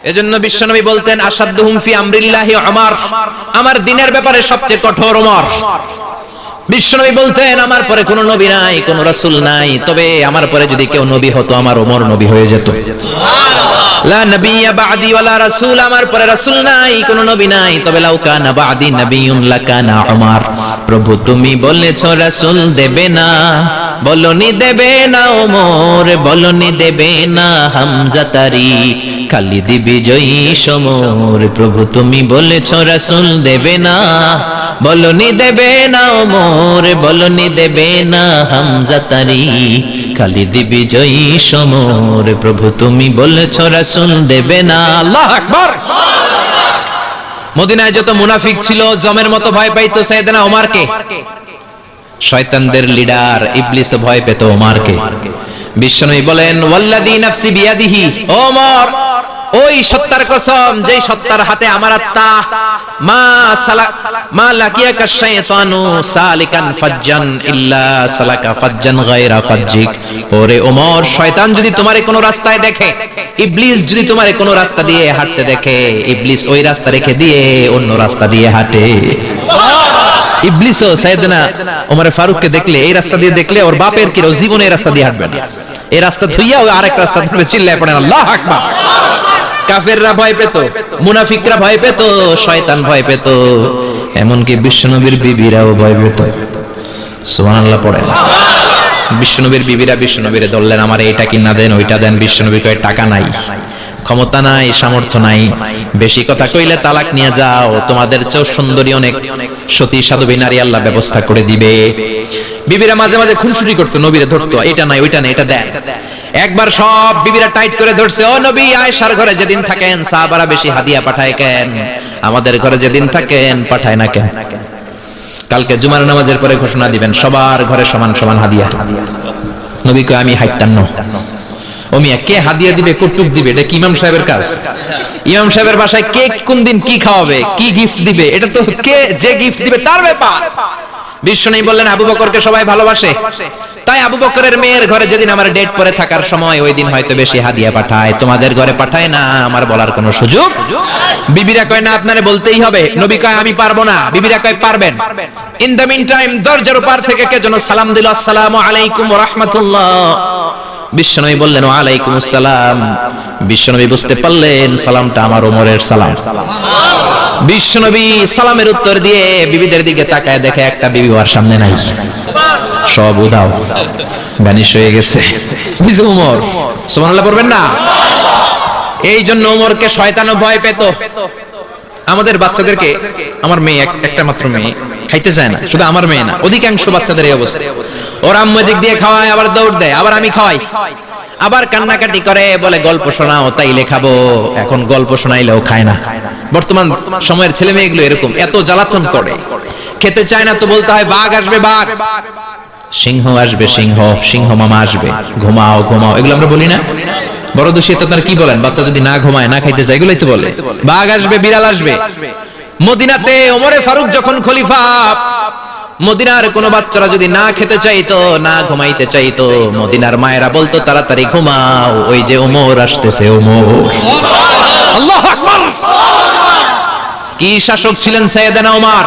এজন্য বিশ্বনবী বলতেন আসাদুহুম ফি আমরিল্লাহি ওমর, আমার দ্বীনের ব্যাপারে সবচেয়ে কঠোর ওমর। বিশ্বনবী বলতেন আমার পরে কোনো নবী নাই, কোনো রাসূল নাই, তবে আমার পরে যদি কেউ নবী হতো আমার ওমর নবী হয়ে যেত। সুবহানাল্লাহ। লা নবিয়্যা বা'দি ওয়ালা রাসূল, আমার পরে রাসূল নাই, কোনো নবী নাই, তবে লাউ কানা বা'দি নবিয়্যুন লাকানা ওমর। প্রভু তুমি বলেছো রাসূল দেবে না, বলনি দেবে না ওমর, বলনি দেবে না হামজা তারি, খালিদ বিজয়ী সমর। প্রভু তুমি বলেছো রাসূল দেবে না, বলনি দেবে না ওমর, বলনি দেবে না হামজা তারি, খালিদ বিজয়ী সমর। প্রভু তুমি বলেছো রাসূল দেবে না। আল্লাহু আকবার। মদিনায় যত মুনাফিক ছিল জমের মতো ভয় পাইতো সাইয়েদনা ওমরকে। শয়তানদের লিডার ইবলিস ভয় পেত ওমরকে। বিশ্বনবী বলেন ওয়াল্লাযী নাফসি বিয়াদিহি, ওমর ওই সত্তার কসম যেই সত্তার হাতে আমার আত্মা, মা লাকিয়াকা শাইতানু সালিকান ফাজ্জান ইল্লা সালাকা ফাজ্জান গায়রা ফাজ্জিক। ওরে ওমর, শয়তান যদি তোমারে কোনো রাস্তায় দেখে, ইবলিস যদি তোমারে কোনো রাস্তা দিয়ে হাঁটতে দেখে, ইবলিস ওই রাস্তা রেখে দিয়ে অন্য রাস্তা দিয়ে হাঁটে। ইবলিসও সাইয়েদনা ওমর ফারুককে দেখলে, এই রাস্তা দিয়ে দেখলে ওর বাপের কি জীবনে এই রাস্তা দিয়ে হাঁটবে না, এই রাস্তা ধুইয়া ওই আরেক রাস্তা ধরে চিল্লায় পড়েন আল্লাহু আকবার। কাফেররা ভয় পেত, মুনাফিকরা ভয় পেত, শয়তান ভয় পেত, এমনকি বিশ্বনবীর বিবিরাও ভয় পেত। সুবহানাল্লাহ পড়েন। বিশ্বনবীর বিবিরা বিশ্বনবীরে ধরলেন আমার এইটা কিনা দেন, ওইটা দেন। বিশ্বনবী কয় টাকা নাই, ক্ষমতা নাই, সামর্থ্য নাই, বেশি কথা কইলে তালাক নিয়ে যাও, তোমাদের চেয়েও সুন্দরী অনেক সতী সাধবী নারী আল্লাহ ব্যবস্থা করে দিবে। বিবিরা মাঝে মাঝে খুনসুটি করতো, নবীরে ধরতো, এটা নাই ওইটা নাই, এটা দেন। একবার সব বিবিরা টাইট করে ধরছে, ও নবী আয়েশার ঘরে যেদিন থাকেন সাহাবারা বেশি হাদিয়া পাঠায় কেন, আমাদের ঘরে যেদিন থাকেন পাঠায় না কেন? কালকে জুমার নামাজের পরে ঘোষণা দিবেন সবার ঘরে সমান সমান হাদিয়া। নবী কয় আমি হাইতান্ন। ও মিয়া, কে হাদিয়া দিবে, কটুক দিবে, এটা কি ইমাম সাহেবের কাজ? ইমাম সাহেবের বাসায় কে কোন দিন কি খাওয়াবে, কি গিফট দিবে, এটা তো কে যে গিফট দিবে তার ব্যাপার। বিশ্বনবী বললেন আবু বকরকে সবাই ভালোবাসে, তাই আবু বকরের মেয়ের ঘরে যেদিন আমার ডেট পরে থাকার সময় ওই দিন হয়তো বেশি হাদিয়া পাঠায়, তোমাদের ঘরে পাঠায় না, আমার বলার কোনো সুযোগ। বিবিরা কয় না আপনারে বলতেই হবে। নবী কয় আমি পারবো না, বিবিরা কয় পারবেন। ইন দ্য মিন টাইম দরজার উপর থেকে কে যেন সালাম দিল, আসসালামু আলাইকুম ওয়া রাহমাতুল্লাহ। বিশ্বনবী বললেন ওয়া আলাইকুম আসসালাম। বিশ্বনবী বুঝতে পারলেন সালামটা আমার ওমরের সালাম। বিশ্বনবী সালামের উত্তর দিয়ে বিবিদের দিকে তাকায়, দেখে একটা বিবি ওর সামনে নাই, সব উধাও, ভ্যানিশ হয়ে গেছে। ওমর সুবহানাল্লাহ পড়বেন না? এই জন্য ওমরকে শয়তানও ভয় পেত। আমাদের বাচ্চাদেরকে, আমার মেয়ে একটা মাত্র মেয়ে, খাইতে চায় না, শুধু আমার মেয়ে না, অধিকাংশ বাচ্চাদের এই অবস্থা। ওর আম্মু দিক দিয়ে খাওয়ায়, আবার দৌড় দেয়, আবার আমি খাওয়াই, আবার কান্নাকাটি করে, বলে গল্প শোনাও, তাইলে খাবো। এখন গল্প শোনাইলেও খায় না। বর্তমান সময়ের ছেলে মেয়েগুলো এরকম, এত জ্বালাতন করে, খেতে চায় না তো বলতে হয় বাঘ আসবে বাঘ, সিংহ আসবে সিংহ, সিংহ মামা আসবে, ঘুমাও ঘুমাও, এগুলো আমরা বলি না? বড় দোষী তো আপনারা কি বলেন? বাচ্চা যদি না ঘুমায়, না খাইতে চায়, এগুলোই তো বলে। বাঘ আসবে, বিড়াল আসবে। মদিনাতে ওমরে ফারুক যখন খলিফা, মদিনার কোন বাচ্চারা যদি না খেতে চাইতো, না ঘুমাইতে চাইতো, মদিনার মায়েরা বলতো তাড়াতাড়ি ঘুমাও, ওই যে ওমর আসতেছে ওমর। আল্লাহু আকবার। কি শাসক ছিলেন সাইয়েদনা ওমর!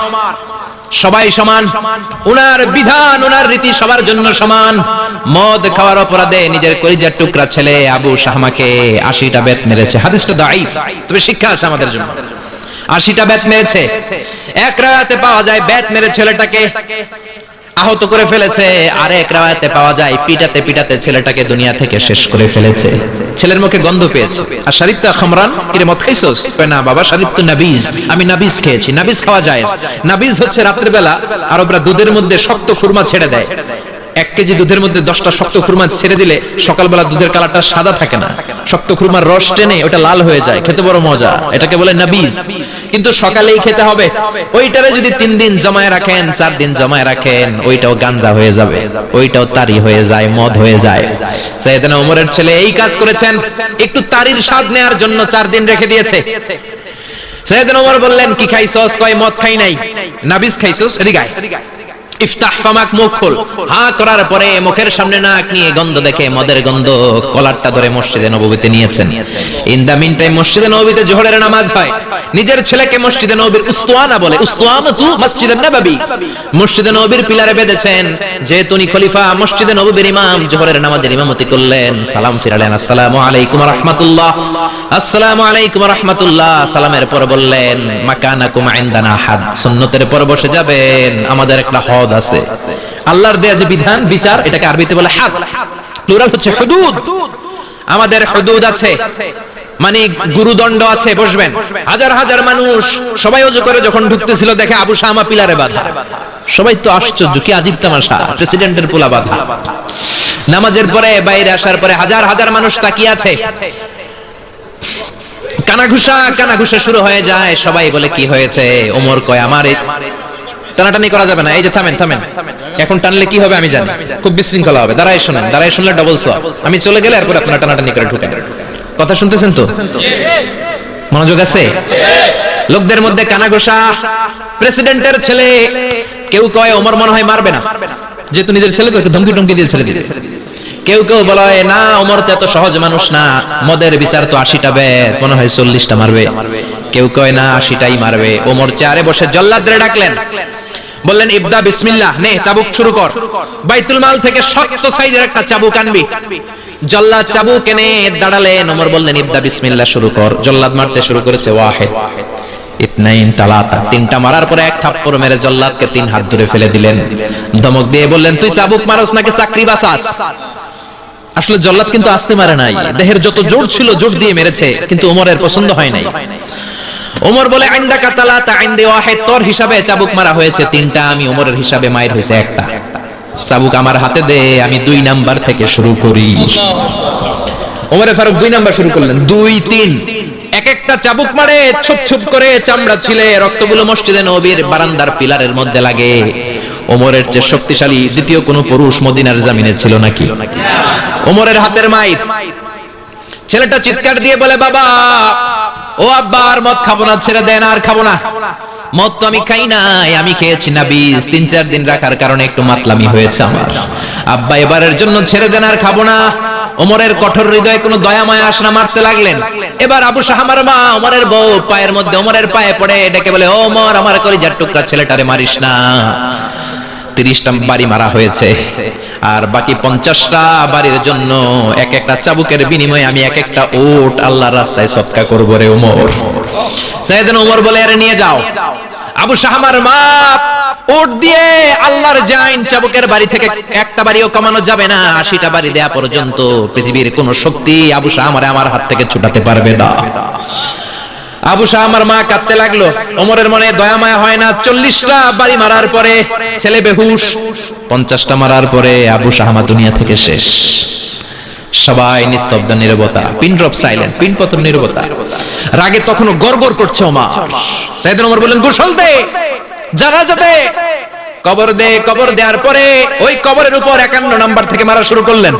সবাই সমান, উনার বিধান, উনার রীতি সবার জন্য সমান। মদ খাওয়ার অপরাধে নিজের কলিজার টুকরা ছেলে আবু শাহমাকে 80টা বেত মেরেছে। হাদিসটা দাঈফ, তবে শিক্ষা আছে আমাদের জন্য। 80টা বেত মেরেছে। এক রাওয়ায়াতে পাওয়া যায় বেত মেরে ছেলেটাকে আহত করে ফেলেছে, আর এক রাওয়ায়াতে পাওয়া যায় পিটাতে পিটাতে ছেলেটাকে দুনিয়া থেকে শেষ করে ফেলেছে। ছেলের মুখে গন্ধ পেয়েছে। আর শরীফতা খামরান, কিরে মদ খাইছস? কয় না বাবা, শরীফ তো নাবিজ, আমি নাবিজ খেয়েছি। নাবিজ খাওয়া যায়। নাবিজ হচ্ছে রাতের বেলা আরবরা দুধের মধ্যে শক্ত খুরমা ছেড়ে দেয়। 1 কেজি দুধের মধ্যে 10টা শক্ত খুরমা ছেড়ে দিলে সকালবেলা দুধের কালারটা সাদা থাকে না, শক্ত খুরমার রস টেনে ওটা লাল হয়ে যায়, খেতে বড় মজা, এটাকে বলে নাবিজ। কিন্তু সকালেই খেতে হবে। ওইটারে যদি 3 দিন জমায় রাখেন, 4 দিন জমায় রাখেন, ওইটাও গাঞ্জা হয়ে যাবে, ওইটাও তারি হয়ে যায়, মদ হয়ে যায়। সাইয়েদনা ওমরের ছেলে এই কাজ করেছেন, একটু তারির স্বাদ নেয়ার জন্য 4 দিন রেখে দিয়েছে। সাইয়েদনা ওমর বললেন কি খাইছস? কয় মদ খাই নাই। নাবিজ খাইছস? এদিকে আয়। ইফতাহ ফামাক, মুখ খোল। হা করার পরে মুখের সামনে নাক নিয়ে গন্ধ দেখে মদের গন্ধ, কলারটা ধরে মসজিদে নববীতে নিয়েছেন। ইন দা মিন টাইম মসজিদে নববীতে জোহরের নামাজ হয়। নিজের ছেলেকে মসজিদে নববীর উস্তানা বলে, উস্তানাতু মসজিদে নববী, মসজিদে নববীর পিলারে বেঁধেছেন। যেহেতু উনি খলিফা, মসজিদে নববীর ইমাম, জোহরের নামাজের ইমামতি করলেন। সালাম ফিরালেন, আসসালামু আলাইকুম ওয়া রাহমাতুল্লাহ, আসসালামু আলাইকুম ওয়া রাহমাতুল্লাহ। সালামের পর বললেন, মাকানাকুম ইনদানা হাদ, সুন্নতের পর বসে যাবেন, আমাদের একটা হদ আছে। আল্লাহর দেয়া যে বিধান, বিচার, এটাকে আরবিতে বলে হাদ, প্লুরাল হচ্ছে হুদুদ। আমাদের হুদুদ আছে, মানে গুরুদণ্ড আছে, বসবেন। হাজার হাজার মানুষ সবাই ওযু করে যখন ঢুকতেছিল, দেখে আবু শামা পিলারে বাঁধা। সবাই তো আশ্চর্য, কি আজীব তামাশা, প্রেসিডেন্টের পোলা বাঁধা। নামাজের পরে বাইরে আসার পরে হাজার হাজার মানুষ তাকিয়ে আছে। কানাঘুষা শুরু হয়ে যায়। সবাই বলে কি হয়েছে? ওমর কয়, আমার টানাটানি করা যাবে না, এই যে থামেন, এখন টানলে কি হবে আমি জানি, খুব বিশৃঙ্খলা হবে, দাঁড়ায় শুনেন, দাঁড়ায় শুনলে ডবল সোয়াব। আমি চলে গেলে এরপর আপনারা টানাটানি করে ঢুকেন। কথা শুনতেছেন তো? মনোযোগ আছে? লোকদের মধ্যে কানাঘুষা। প্রেসিডেন্টের ছেলে, কেউ কয় ওমর মনে হয় মারবে না, যেহেতু নিজের ছেলে তো একটু ধমকি দিয়ে ছেলে দিবে। কেউ বলে না, ওমর তো এত সহজ মানুষ না, মদের বিচার তো 80টা বেদ, মনে হয় 40টা মারবে। কেউ কয় না, 80টাই মারবে। ওমর চেয়ারে বসে জল্লাদরে ডাকলেন, বললেন, ইবদা বিসমিল্লাহ, নে চাবুক শুরু কর। বাইতুল মাল থেকে শক্ত সাইজের একটা চাবুক আনবি। জল্লাদ চাবুক এনে দাঁড়ালেন। ওমর বললেন, ইবদা বিসমিল্লাহ, শুরু কর। জল্লাদ মারতে শুরু করেছে। ওয়াহিদ, ইতনাইন, তালাতা, 3টা মারার পরে এক থাপ্পড় মেরে জল্লাদকে 3 হাত ধরে ফেলে দিলেন। ধমক দিয়ে বললেন, তুই চাবুক মারস নাকি চাকরি বাসাস? আসলে জল্লাদ কিন্তু আস্তে মারে নাই, দেহের যত জোর ছিল জোর দিয়ে মেরেছে, কিন্তু ওমরের পছন্দ হয় নাই। ওমর বলে, আইন্দাকা তালাতা আইন্দি ওয়াহিদ, তোর হিসাবে চাবুক মারা হয়েছে 3টা, আমি ওমরের হিসাবে মায়ের হয়েছে 1টা। চাবুক আমার হাতে দে, আমি 2 নাম্বার থেকে শুরু করি। ওমরে ফারুক 2 নাম্বার শুরু করলেন। 2, 3, এক একটা চাবুক মারে, ছুপ করে চামড়া ছিলে, রক্তগুলো মসজিদে নববীর বারান্দার পিলারের মধ্যে লাগে। ওমরের চেয়ে শক্তিশালী দ্বিতীয় কোন পুরুষ মদিনার জমিনে ছিল নাকি? ওমরের হাতের মাইর। ছেলেটা চিৎকার দিয়ে বলে, বাবা, ও আব্বা, আর মদ খাবো না, ছেড়ে দেন, আর খাবো না। মদ তো আমি খাই নাই, আমি খেয়েছি না বীজ, 3-4 দিন রাখার কারণে একটু মাতলামি হয়েছে আমার। আব্বা, এবারের জন্য ছেড়ে দেন, আর খাবো না। ওমরের কঠোর হৃদয়ে কোনো দয়া মায়া আসে না, মারতে লাগলেন। এবার আবু শাহামার মা, ওমরের বউ, পায়ের মধ্যে ওমরের পায়ে পড়ে ডেকে বলে, ও ওমর, আমার কলিজার টুকরা ছেলেটারে মারিস না। 30টা বাড়ি মারা হয়েছে, আর বাকি 50টা বাড়ির জন্য এক একটা চাবুকের বিনিময়ে আমি এক একটা ওট আল্লাহর রাস্তায় সদকা করব রে ওমর। সাইয়েদনা ওমর বলে, আরে নিয়ে যাও। আবু শাহামার মা ওট দিয়ে আল্লাহর জাইন চাবুকের বাড়ি থেকে একটা বাড়িও কমানো যাবে না, 80টা বাড়ি দেয়া পর্যন্ত পৃথিবীর কোন শক্তি আবু শাহামারে আমার হাত থেকে ছুটাতে পারবে না। আবু শাহামার মা কাঁদতে লাগলো। ওমরের মনে দয়া মায়া হয় না। 40টা বাড়ি মারার পরে ছেলে বেহুশ, 50টা মারার পরে আবু শাহামা দুনিয়া থেকে শেষ। সবাই নিস্তব্ধ, নীরবতা, পিন ড্রপ সাইলেন্স, পিন পতন নীরবতা। রাগে তখনও গড়গড় করছে ওমর। সাইয়েদনা ওমর বললেন, গোসল দে, জানাজা দে, কবর দে। কবর দেওয়ার পরে ওই কবরের উপর 51 নাম্বার থেকে মারা শুরু করলেন।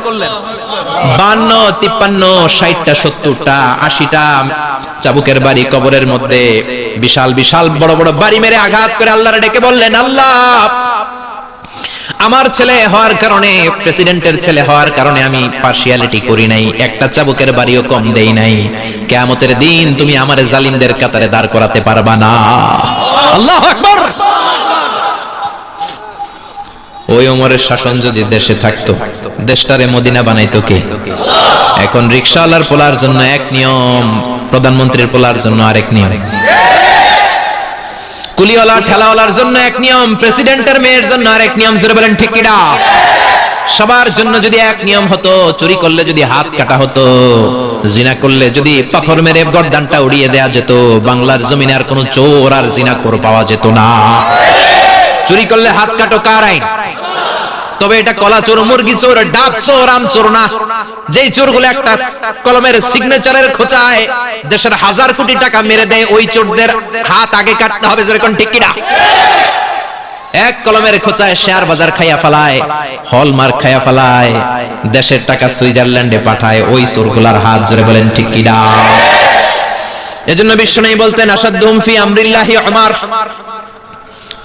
52, 53, 60টা, 70টা, 80টা চাবুকের বাড়ি কবরের মধ্যে বিশাল বিশাল বড় বড় বাড়ি মেরে আঘাত করে আল্লাহর ডেকে বললেন, আল্লাহ, আমার ছেলে হওয়ার কারণে, প্রেসিডেন্টের ছেলে হওয়ার কারণে আমি পার্সিয়ালিটি করি নাই, একটা চাবুকের বাড়িও কম দেই নাই। কিয়ামতের দিন তুমি আমারে জালিমদের কাতারে দাঁড় করাতে পারবা না। আল্লাহু আকবার। ওই ওমরের শাসন যদি দেশে থাকতো, দেশটারে মদিনা বানাইতো কে? এখন রিকশাওয়ালার পোলার জন্য এক নিয়ম, প্রধানমন্ত্রীর পোলার জন্য আরেক নিয়ম, কুলিওয়ালা ঠেলাওয়ালার জন্য এক নিয়ম, প্রেসিডেন্টের মেয়ের জন্য আরেক নিয়ম। জোরে বলেন ঠিক কিনা? সবার জন্য যদি এক নিয়ম হতো, চুরি করলে যদি হাত কাটা হতো, জিনা করলে যদি পাথর মেরে গর্দানটা উড়িয়ে দেয়া যেত, বাংলার জমিনে আর কোনো চোর আর জিনাখোর পাওয়া যেত না। চুরি করলে হাত কাটো কার আইন? তবে এটা কলা চোর, মুরগি চোর, ডাব চোর, আম চোর না। যেই চোরগুলো একটা কলমের সিগনেচারের খোঁচায় দেশের 1000 কোটি টাকা মেরে দেয়, ওই চোরদের হাত আগে কাটতে হবে। যেরকম ঠিক কিনা? এক কলমের খোঁচায় শেয়ার বাজার খাইয়া ফেলায়, হলমার্ক খাইয়া ফেলায়, দেশের টাকা সুইজারল্যান্ডে পাঠায়, ওই চোরগুলার হাত। জোরে বলেন ঠিক কিনা? এজন্য বিশ্বনবী বলতেন, আসাদুহুম ফি আমরিল্লাহি উমর,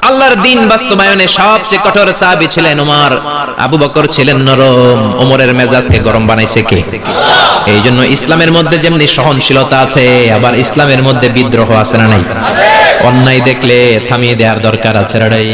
আল্লাহর দ্বীন বাস্তবায়নে সবচেয়ে কঠোর সাহাবী ছিলেন ওমর। আবু বকর ছিলেন নরম, ওমরের মেজাজকে গরম বানাইছে কে? এই জন্য ইসলামের মধ্যে যেমনি সহনশীলতা আছে, আবার ইসলামের মধ্যে বিদ্রোহ আছে না নাই? অন্যায় দেখলে থামিয়ে দেওয়ার দরকার আছে না নাই?